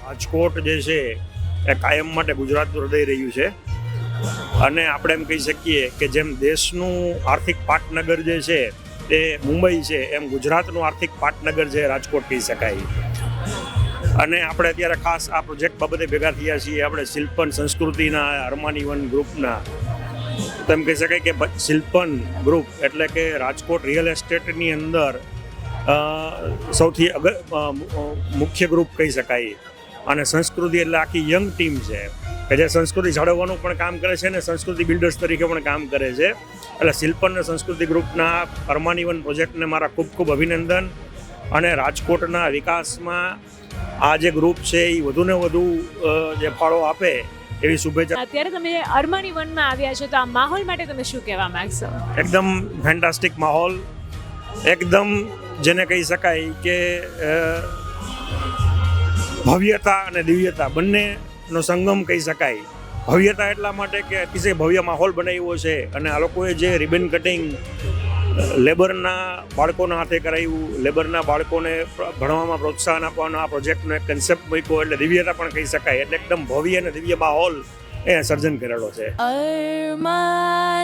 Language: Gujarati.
રાજકોટ જે છે એ કાયમ માટે ગુજરાતનું હૃદય રહ્યું છે અને આપણે એમ કહી શકીએ કે જેમ દેશનું આર્થિક પાટનગર જે છે તે મુંબઈ છે, એમ ગુજરાતનું આર્થિક પાટનગર છે રાજકોટ કહી શકાય। અને આપણે અત્યારે ખાસ આ પ્રોજેક્ટ બાબતે ભેગા થયા છીએ આપણે શિલ્પન સંસ્કૃતિના અરમાની વન ગ્રુપના। તો એમ કહી શકાય કે શિલ્પન ગ્રુપ એટલે કે રાજકોટ રિયલ એસ્ટેટની અંદર સૌથી મુખ્ય ગ્રુપ કહી શકાય। અને સંસ્કૃતિ એટલે આખી યંગ ટીમ છે કે જે સંસ્કૃતિ જાળવવાનું પણ કામ કરે છે અને સંસ્કૃતિ બિલ્ડર્સ તરીકે પણ કામ કરે છે। એટલે શિલ્પન અને સંસ્કૃતિ ગ્રુપના અરમાની વન પ્રોજેક્ટને મારા ખૂબ ખૂબ અભિનંદન। અને રાજકોટના વિકાસમાં આ જે ગ્રુપ છે એ વધુને વધુ જે ફાળો આપે એવી શુભેચ્છા। અત્યારે તમે અરમાની વનમાં આવ્યા છો તો આ માહોલ માટે તમે શું કહેવા માંગશો? એકદમ ફેન્ટાસ્ટિક માહોલ, એકદમ જેને કહી શકાય કે ભવ્યતા અને દિવ્યતા બંનેનો સંગમ કહી શકાય। ભવ્યતા એટલા માટે કે અતિશય ભવ્ય માહોલ બનાવ્યો છે અને આ લોકોએ જે રિબન કટિંગ લેબરના બાળકોના હાથે કરાવ્યું, લેબરના બાળકોને ભણવામાં પ્રોત્સાહન આપવાનો આ પ્રોજેક્ટનો એક કન્સેપ્ટ મૂક્યો એટલે દિવ્યતા પણ કહી શકાય। એટલે એકદમ ભવ્ય અને દિવ્ય માહોલ એ સર્જન કરેલો છે। અરમાની